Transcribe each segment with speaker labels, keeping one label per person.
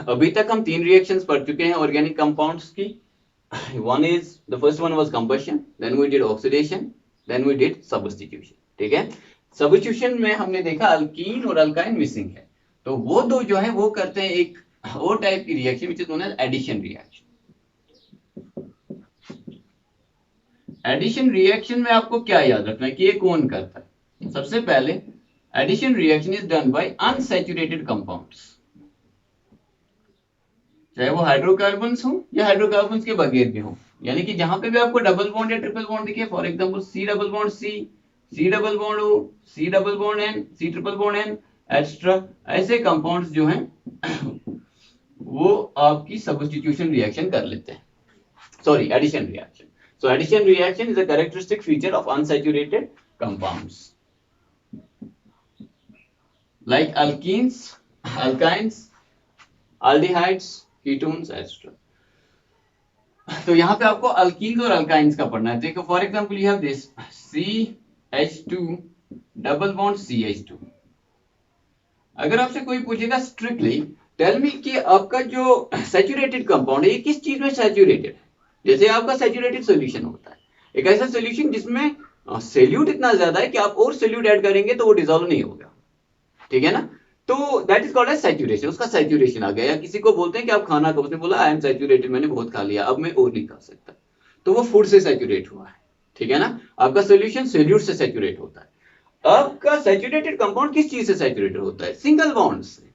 Speaker 1: अभी तक हम 3 रिएक्शंस पढ़ चुके हैं ऑर्गेनिक कंपाउंड्स की। One is the first one was combustion, then we did oxidation, then we did substitution. ठीक है, सब्स्टिट्यूशन में हमने देखा अल्कीन और अल्काइन मिसिंग है, तो वो दो जो है वो करते हैं एक और टाइप की reaction which is known as addition reaction. Addition reaction में आपको क्या याद रखना है कि ये कौन करता है। सबसे पहले addition reaction is done by unsaturated compounds, चाहे वो हाइड्रोकार्बन्स हो या हाइड्रोकार्बन्स के बगैर भी हो, यानी कि जहां पे भी आपको डबल बॉन्ड या ट्रिपल बॉन्ड दिखे, for example C double bond C, C double bond O, C double bond N, C triple bond N extra, ऐसे कंपाउंड्स जो हैं वो आपकी सब्स्टिट्यूशन रिएक्शन कर लेते हैं, sorry addition reaction. So addition reaction is a characteristic feature of unsaturated compounds like alkenes, alkynes, aldehydes, ketones, etc. तो यहाँ पे आपको अल्कीन्स और अल्काइंस का पढ़ना है। देखो for example you have this CH2 double bond CH2। अगर आपसे कोई पूछेगा स्ट्रिक्टली टेल मी कि आपका जो सैचुरेटेड कंपाउंड है ये किस चीज में सैचुरेटेड है, जैसे आपका सैचुरेटेड सॉल्यूशन होता है, एक ऐसा सॉल्यूशन जिसमें सोल्यूट इतना ज्यादा है कि आप और सोल्यूट ऐड करेंगे तो वो डिसॉल्व नहीं होगा, ठीक है ना, तो that is called as saturation. उसका सैचुरेशन आ गया, या किसी को बोलते हैं कि आप खाना खाओ, उसने बोला आई एम सैचुरेटेड, मैंने बहुत खा लिया अब मैं और नहीं खा सकता, तो वो फूड से सैचुरेट हुआ है, ठीक है ना। आपका सोल्यूशन सोल्यूट से सैचुरेट होता है। आपका सैचुरेटेड कंपाउंड किस चीज से सैचुरेटेड होता है, सिंगल बॉन्ड से।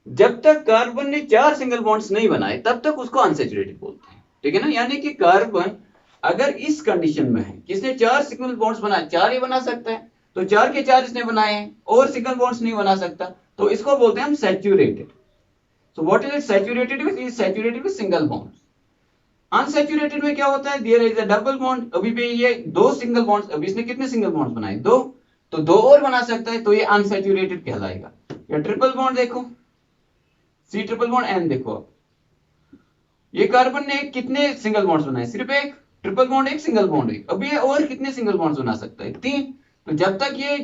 Speaker 1: जब तक कार्बन ने 4 सिंगल बॉन्ड्स नहीं बनाए तब तक उसको अनसैचुरेटेड बोलते हैं, ठीक है ना। यानी कि कार्बन अगर इस कंडीशन में है किसने 4 सिंगल बॉन्ड्स बनाए, 4 ही बना सकता है, तो 4 के 4 इसने बनाए हैं और सिंगल बॉन्ड्स नहीं बना सकता, तो इसको बोलते हैं हम saturated. So what is it saturated with, is saturated with single bonds. Unsaturated में क्या होता है, there is a double bond, अभी पे ये 2 सिंगल बॉन्ड्स, अभी इसने कितने सिंगल बॉन्ड्स बनाए, 2, तो 2 और बना सकता है, तो ये अनसैचुरेटेड कहलाएगा। या ट्रिपल बॉन्ड देखो, सी ट्रिपल बॉन्ड एन देखो, ये कार्बन ने कितने सिंगल बॉन्ड्स बनाए, सिर्फ एक, ट्रिपल बॉन्ड एक, सिंगल बॉन्ड एक, अब ये और कितने सिंगल बॉन्ड्स बना सकता है, 3, तो जब तक ये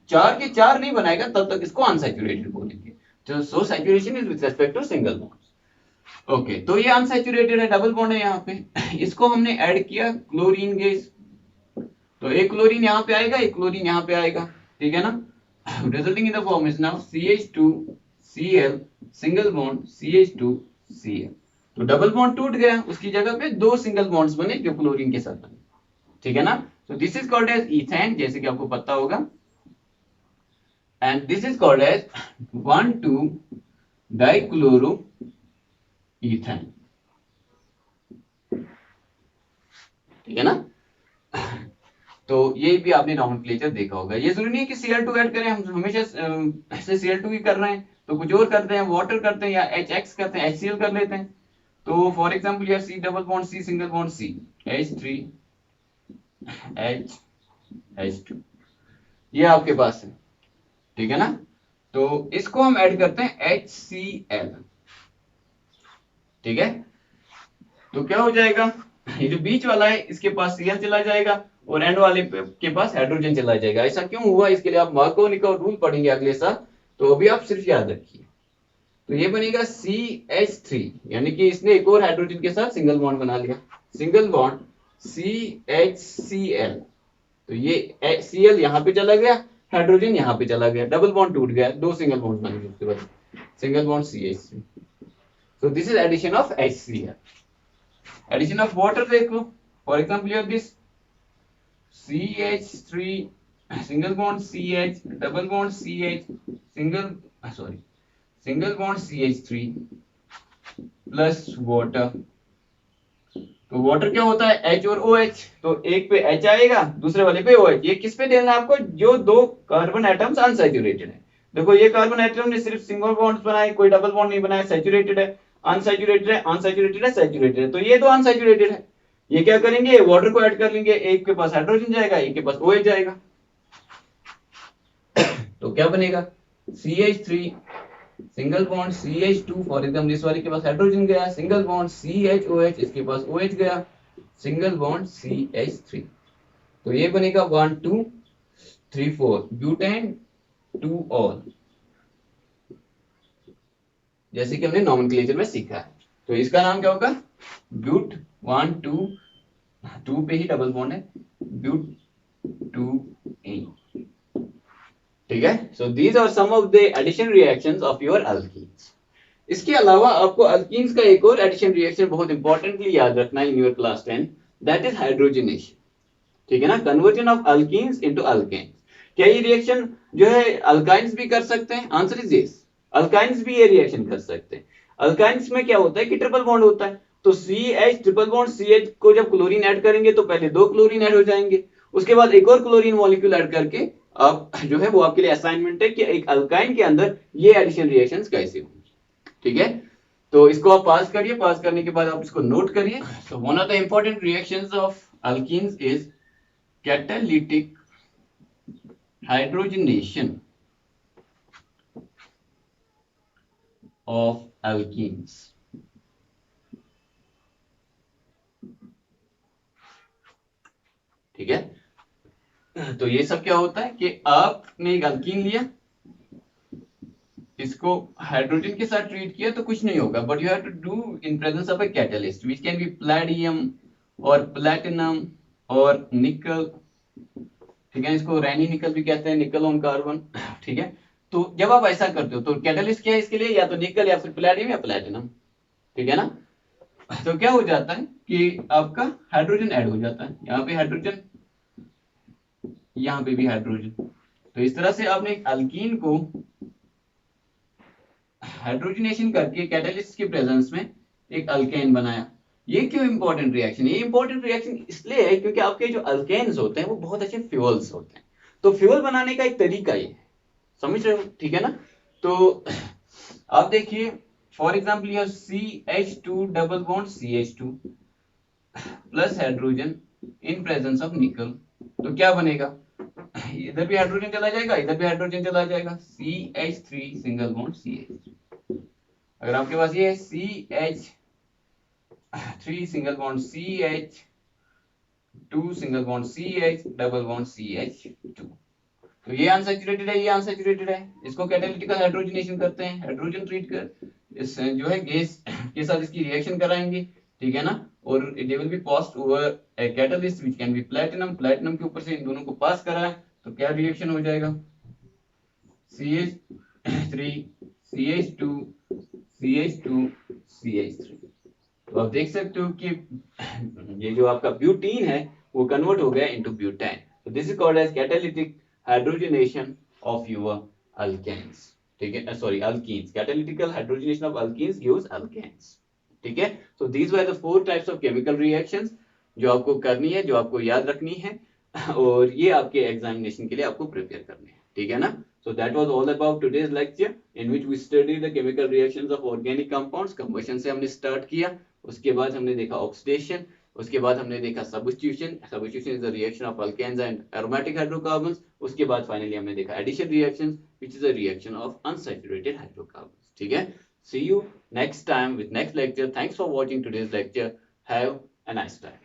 Speaker 1: 4 के 4 नहीं बनाएगा तब तक इसको अनसैचुरेटेड बोलेंगे। तो so saturation is with respect to single bonds. Okay, तो ये अनसैचुरेटेड है, डबल बॉन्ड है यहाँ पे, इसको हमने ऐड किया क्लोरीन गैस, तो एक क्लोरीन यहाँ पे आएगा, एक क्लोरीन यहाँ पे आएगा, ठीक है ना। Resulting in the form is now CH2Cl single bond CH2Cl, तो डबल बॉन्ड टूट गया, उसकी जगह पे 2 सिंगल बॉन्ड्स बने जो क्लोरीन के साथ बने, ठीक है ना। तो this is called as ethane, जैसे कि आपको पता होगा, and this is called as 1,2 dichloro ethane, ठीक है ना। तो ये भी आपने नॉमेनक्लेचर देखा होगा। ये जरूरी नहीं है कि Cl2 ऐड करें, हम हमेशा ऐसे Cl2 ही कर रहे हैं, तो कुछ और करते हैं, वाटर करते हैं या HX करते हैं, HCl कर लेते हैं। तो फॉर एग्जांपल यार C double bond C single bond C H3H2 ये आपके पास है, ठीक है ना। तो इसको हम ऐड करते हैं HCl, ठीक है। तो क्या हो जाएगा, ये जो बीच वाला है इसके पास Cl चला जाएगा और एंड वाले के पास हाइड्रोजन चला जाएगा। ऐसा क्यों हुआ, इसके लिए आप मार्कोनी का रूल पढ़ेंगे अगले साल, तो अभी आप सिर्फ याद रखिए। तो ये बनेगा CH3, यानी कि इसने एक और हाइड्रोजन के साथ सिंगल बॉन्ड बना लिया, सिंगल बॉन्ड CHCl, तो ये Cl यहाँ पे चला गया, हाइड्रोजन यहाँ पे चला गया, डबल बॉन्ड टूट गया, 2 सिंगल बॉन्ड बन गए, उसके बाद single bond CH3। So this is addition of HCl. Addition of water देखो, for example you have this CH3 single bond CH double bond CH single bond CH3 plus water। तो water क्या होता है, H और OH, तो एक पे H आएगा दूसरे वाले पे OH, ये किस पे देना है आपको, जो 2 कार्बन एटम्स अनसैचुरेटेड है। देखो ये कार्बन एटम ने सिर्फ सिंगल बॉन्ड्स बनाए, कोई डबल बॉन्ड नहीं बनाया, सैचुरेटेड है, अनसैचुरेटेड है, अनसैचुरेटेड है, सैचुरेटेड है, तो ये तो अनसैचुरेटेड है, ये क्या करेंगे, वाटर को ऐड कर लेंगे, एक के पास हाइड्रोजन जाएगा, एक के पास OH जाएगा, तो क्या बनेगा CH3 single bond CH2, for example इस वाले के पास हाइड्रोजन गया, सिंगल बॉन्ड CHOH, इसके पास OH गया, सिंगल बॉन्ड CH3, तो ये बनेगा 1 2 3 4 ब्यूटेन 2 ऑल, जैसे कि हमने नॉमेनक्लेचर में सीखा है। तो इसका नाम क्या होगा, ब्यूट 1 2, 2 पे ही डबल बॉन्ड है, ब्यूट 2 ठीक है। So these are some of the addition reactions of your alkenes. इसके अलावा आपको अल्कीन्स का एक और एडिशन रिएक्शन बहुत इंपॉर्टेंटली याद रखना है in your class 10, that is hydrogenation, ठीक है ना, conversion of alkenes into alkanes. क्या ये रिएक्शन जो है अल्काइंस भी कर सकते हैं? आंसर इज यस, अल्काइंस भी ये रिएक्शन कर सकते हैं। अल्काइंस में क्या होता है कि ट्रिपल बॉन्ड होता है, तो CH ट्रिपल बॉन्ड CH को जब क्लोरीन ऐड करेंगे तो पहले 2 क्लोरीन ऐड हो जाएंगे, उसके बाद एक और क्लोरीन मॉलिक्यूल ऐड करके आप जो है वो आपके लिए असाइनमेंट है कि एक अल्काइन के अंदर ये एडिशन रिएक्शंस कैसे होंगे, ठीक है। तो इसको आप पास करिए, पास करने के बाद आप इसको नोट करिए। So one of the important reactions of alkenes is catalytic hydrogenation of alkenes. ठीक है, तो ये सब क्या होता है कि आपने एक अल्कीन लिया, इसको हाइड्रोजन के साथ ट्रीट किया तो कुछ नहीं होगा, but you have to do in presence of a catalyst which can be platinum और प्लैटिनम और निकल, ठीक है, इसको रैनी निकल भी कहते हैं, निकल ऑन कार्बन, ठीक है। तो जब आप ऐसा करते हो तो कैटलिस्ट क्या है इसके लिए, या तो निकल या फिर प्लैटियम या प्लैटिनम, ठीक है ना। तो क्या हो जाता है कि आपका हाइड्रोजन ऐड हो जाता है, यहाँ पे हाइड्रोजन, यहाँ पे भी हाइड्रोजन। तो इस तरह से आपने एक अल्कीन को हाइड्रोजनेशन करके कैटलिस्ट के प्रेजेंस में एक अल्केन बनाया। ये क्यों इंपॉर्टेंट रिएक्शन? ये इंपॉर्टेंट रिएक्शन इसलिए है क्योंकि आपके जो अल्केन्स होते हैं वो बहुत अच्छे फ्यूल्स होते हैं, तो फ्यूल बनाने का एक तरीका ये है, समझ रहे हो, ठीक है ना। तो आप देखिए फॉर एग्जाम्पल यह CH2 double bond CH2 plus hydrogen in presence of निकल, तो क्या बनेगा, इधर भी हाइड्रोजन चला जाएगा, इधर भी हाइड्रोजन चला जाएगा, CH3 सिंगल बॉन्ड CH। अगर आपके पास ये है CH3 single bond CH2 single bond CH double bond CH2, तो ये अनसैचुरेटेड है, ये अनसैचुरेटेड है, इसको कैटालिटिकल हाइड्रोजनेशन करते हैं, हाइड्रोजन ट्रीट कर इस जो है गैस के साथ इसकी रिएक्शन कराएंगे, ठीक है ना, और they will be passed over A catalyst which can B platinum, platinum के ऊपर से इन दोनों को पास करा है तो क्या रिएक्शन हो जाएगा, CH3 CH2 CH2 CH3। तो आप देख सकते हो कि ये जो आपका ब्यूटीन है वो कन्वर्ट हो गया इनटू ब्यूटेन, तो this is called as catalytic hydrogenation of your alkanes, ठीक है, sorry alkenes, catalytical hydrogenation of alkenes gives alkanes, ठीक है। So these were the 4 types of chemical reactions जो आपको करनी है, जो आपको याद रखनी है, और ये आपके एग्जामिनेशन के लिए आपको प्रिपेयर करने हैं, ठीक है ना। So that was all about today's lecture in which we studied the chemical reactions of organic compounds। Combustion से हमने start किया, उसके बाद हमने देखा oxidation, उसके बाद हमने देखा substitution, substitution is the reaction of alkanes and aromatic hydrocarbons, उसके बाद finally हमने देखा addition reactions which is a reaction of unsaturated hydrocarbons, ठीक है। See you next time with next lecture. Thanks for watching today's lecture. Have a nice time.